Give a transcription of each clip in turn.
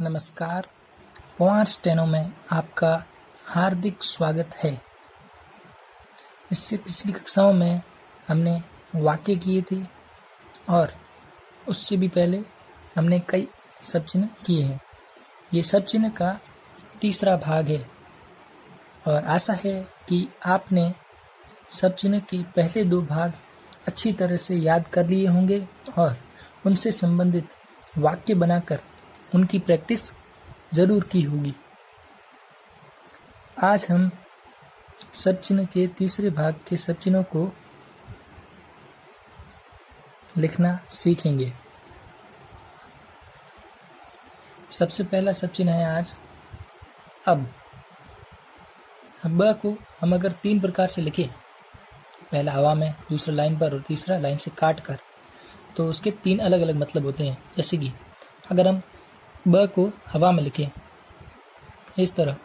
नमस्कार। पवार स्टेनो में आपका हार्दिक स्वागत है। इससे पिछली कक्षाओं में हमने वाक्य किए थे और उससे भी पहले हमने कई सब चिन्ह किए हैं। ये सब चिन्ह का तीसरा भाग है और आशा है कि आपने सब चिन्ह के पहले दो भाग अच्छी तरह से याद कर लिए होंगे और उनसे संबंधित वाक्य बनाकर उनकी प्रैक्टिस जरूर की होगी। आज हम सब चिन्ह के तीसरे भाग के सब चिन्हों को लिखना सीखेंगे। सबसे पहला सब चिन्ह है आज अब। ब को हम अगर तीन प्रकार से लिखें, पहला हवा में, दूसरा लाइन पर और तीसरा लाइन से काट कर, तो उसके तीन अलग अलग मतलब होते हैं। जैसे कि अगर हम ब को हवा में लिखें इस तरह,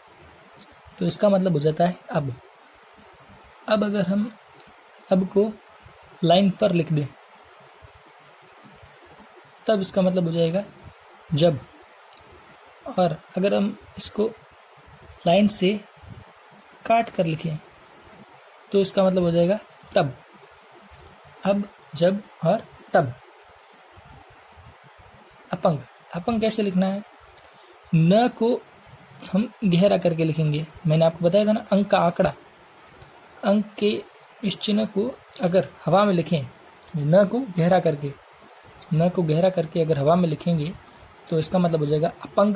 तो इसका मतलब हो जाता है अब। अब अगर हम अब को लाइन पर लिख दें, तब इसका मतलब हो जाएगा जब। और अगर हम इसको लाइन से काट कर लिखें, तो इसका मतलब हो जाएगा तब। अब, जब और तब। अपंग। अपंग कैसे लिखना है? न को हम गहरा करके लिखेंगे। मैंने आपको बताया था ना, अंक का आंकड़ा। अंक के इस चिन्ह को अगर हवा में लिखें, न को गहरा करके, न को गहरा करके अगर हवा में लिखेंगे, तो इसका मतलब हो जाएगा अपंग,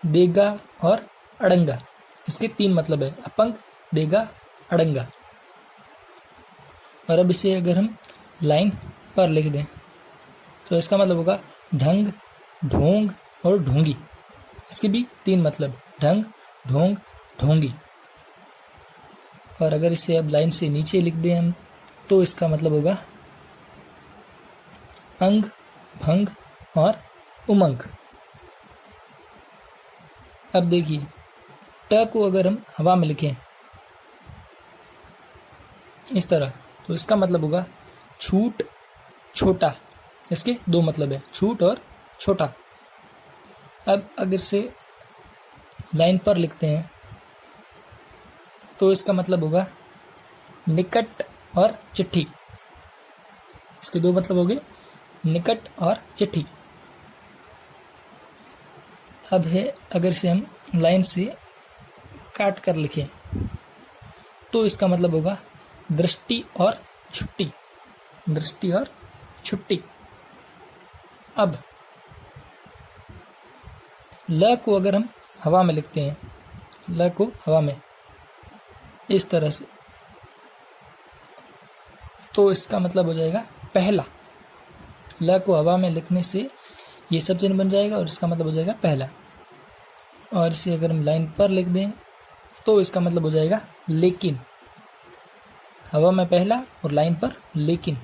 देगा और अड़ंगा। इसके तीन मतलब है, अपंग, देगा, अड़ंगा। और अब इसे अगर हम लाइन पर लिख दें, तो इसका मतलब होगा ढंग, ढोंग और ढोंगी। इसके भी तीन मतलब, ढंग, ढोंग, ढोंगी। और अगर इसे अब लाइन से नीचे लिख दें हम, तो इसका मतलब होगा अंग, भंग और उमंग। अब देखिए, ट को अगर हम हवा में लिखें इस तरह, तो इसका मतलब होगा छूट, छोटा। इसके दो मतलब है, छूट और छोटा। अब अगर से लाइन पर लिखते हैं, तो इसका मतलब होगा निकट और चिट्ठी। इसके दो मतलब हो गए, निकट और चिट्ठी। अब है अगर से हम लाइन से काट कर लिखें, तो इसका मतलब होगा दृष्टि और छुट्टी। दृष्टि और छुट्टी। अब ल को अगर हम हवा में लिखते हैं, ल को हवा में इस तरह से, तो इसका मतलब हो जाएगा पहला। ल को हवा में लिखने से ये सब चिन्ह बन जाएगा और इसका मतलब हो जाएगा पहला। और इसे अगर हम लाइन पर लिख दें, तो इसका मतलब हो जाएगा लेकिन। हवा में पहला और लाइन पर लेकिन।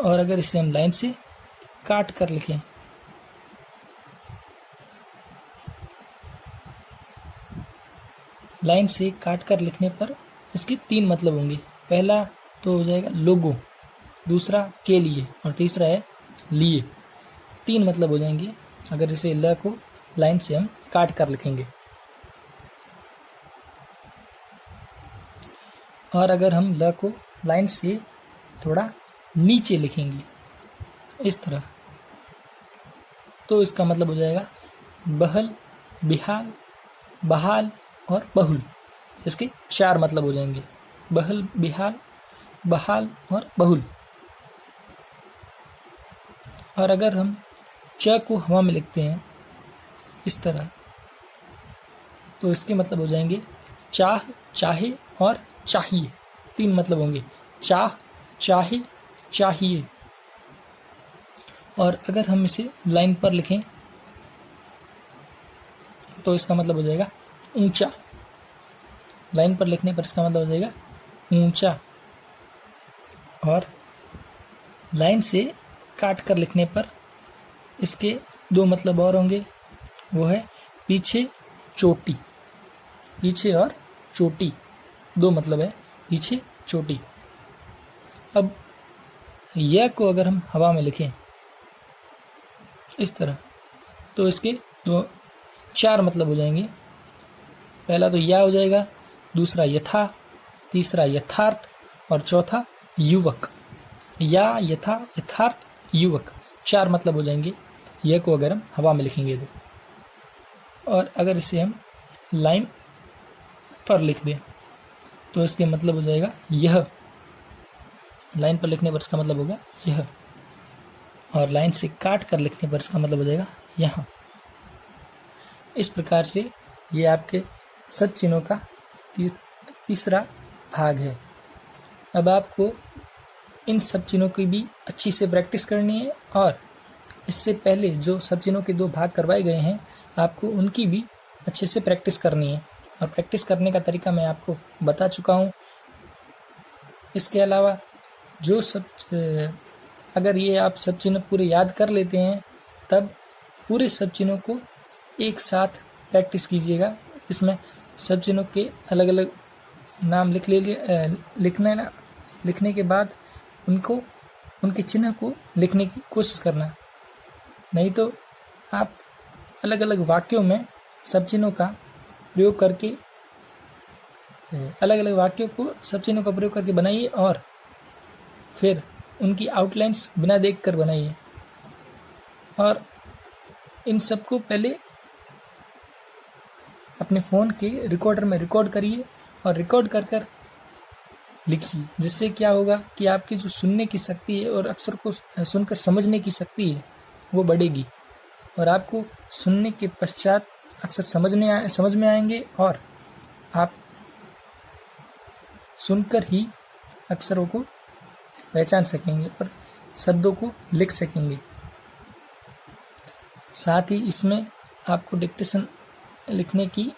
और अगर इसे हम लाइन से काट कर लिखें, लाइन से काट कर लिखने पर इसके तीन मतलब होंगे। पहला तो हो जाएगा लोगों, दूसरा के लिए और तीसरा है लिए। तीन मतलब हो जाएंगे अगर इसे ल को लाइन से हम काट कर लिखेंगे। और अगर हम ल को लाइन से थोड़ा नीचे लिखेंगे इस तरह, तो इसका मतलब हो जाएगा बहल, बिहाल, बहाल और बहुल। इसके चार मतलब हो जाएंगे, बहल, बिहाल, बहाल और बहुल। और अगर हम च को हवा में लिखते हैं इस तरह, तो इसके मतलब हो जाएंगे चाह, चाहे और चाहिए। तीन मतलब होंगे, चाह, चाहे, चाहिए। और अगर हम इसे लाइन पर लिखें, तो इसका मतलब हो जाएगा ऊंचा। लाइन पर लिखने पर इसका मतलब हो जाएगा ऊंचा। और लाइन से काट कर लिखने पर इसके दो मतलब और होंगे, वो है पीछे, चोटी। पीछे और चोटी दो मतलब है, पीछे, चोटी। अब यह को अगर हम हवा में लिखें इस तरह, तो इसके तो 4 मतलब हो जाएंगे। पहला तो या हो जाएगा, दूसरा यथा, तीसरा यथार्थ और चौथा युवक। या, यथा, यथार्थ, युवक 4 मतलब हो जाएंगे यह को अगर हम हवा में लिखेंगे तो। और अगर इसे हम लाइन पर लिख दें तो इसके मतलब हो जाएगा यह। लाइन पर लिखने पर इसका मतलब होगा यह, और लाइन से काट कर लिखने पर इसका मतलब हो जाएगा यहाँ। इस प्रकार से ये आपके सब चिन्हों का तीसरा भाग है। अब आपको इन सब चिन्हों की भी अच्छी से प्रैक्टिस करनी है, और इससे पहले जो सब चिन्हों के 2 भाग करवाए गए हैं आपको उनकी भी अच्छे से प्रैक्टिस करनी है। और प्रैक्टिस करने का तरीका मैं आपको बता चुका हूँ। इसके अलावा जो सब अगर ये आप सब चिन्ह पूरे याद कर लेते हैं तब पूरे सब चिन्हों को एक साथ प्रैक्टिस कीजिएगा, जिसमें सब चिन्हों के अलग अलग नाम लिखने के बाद उनके चिन्ह को लिखने की कोशिश करना। नहीं तो आप अलग अलग वाक्यों में सब चिन्हों का प्रयोग करके बनाइए, और फिर उनकी आउटलाइंस बिना देखकर बनाइए। और इन सबको पहले अपने फ़ोन के रिकॉर्डर में रिकॉर्ड करिए और रिकॉर्ड कर लिखिए, जिससे क्या होगा कि आपकी जो सुनने की शक्ति है और अक्षर को सुनकर समझने की शक्ति है वो बढ़ेगी, और आपको सुनने के पश्चात अक्षर समझ में आएंगे, और आप सुनकर ही अक्षरों को पहचान सकेंगे और शब्दों को लिख सकेंगे। साथ ही इसमें आपको डिक्टेशन लिखने की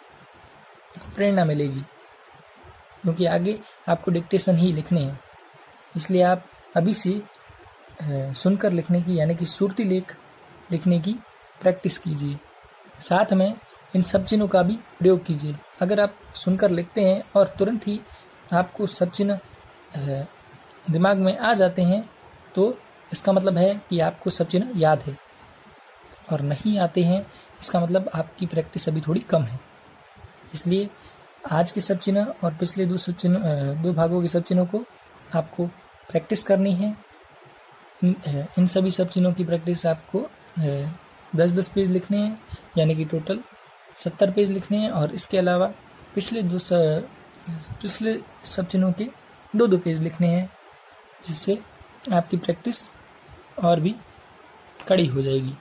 प्रेरणा मिलेगी, क्योंकि आगे आपको डिक्टेशन ही लिखने हैं। इसलिए आप अभी से सुनकर लिखने की यानी कि सुरती लेख लिखने की प्रैक्टिस कीजिए। साथ में इन सब चिन्हों का भी प्रयोग कीजिए। अगर आप सुनकर लिखते हैं और तुरंत ही आपको सब चिन्ह दिमाग में आ जाते हैं तो इसका मतलब है कि आपको सब चिन्ह याद है, और नहीं आते हैं इसका मतलब आपकी प्रैक्टिस अभी थोड़ी कम है। इसलिए आज के सब चिन्ह और पिछले 2 भागों के सब चिन्हों को आपको प्रैक्टिस करनी है। इन सभी सब चिन्हों की प्रैक्टिस आपको 10-10 पेज लिखने हैं, यानी कि टोटल 70 पेज लिखने हैं। और इसके अलावा पिछले सब चिन्हों के 2-2 पेज लिखने हैं, जिससे आपकी प्रैक्टिस और भी कड़ी हो जाएगी।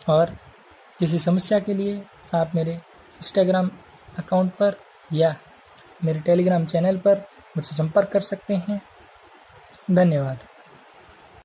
और किसी समस्या के लिए आप मेरे इंस्टाग्राम अकाउंट पर या मेरे टेलीग्राम चैनल पर मुझसे संपर्क कर सकते हैं। धन्यवाद।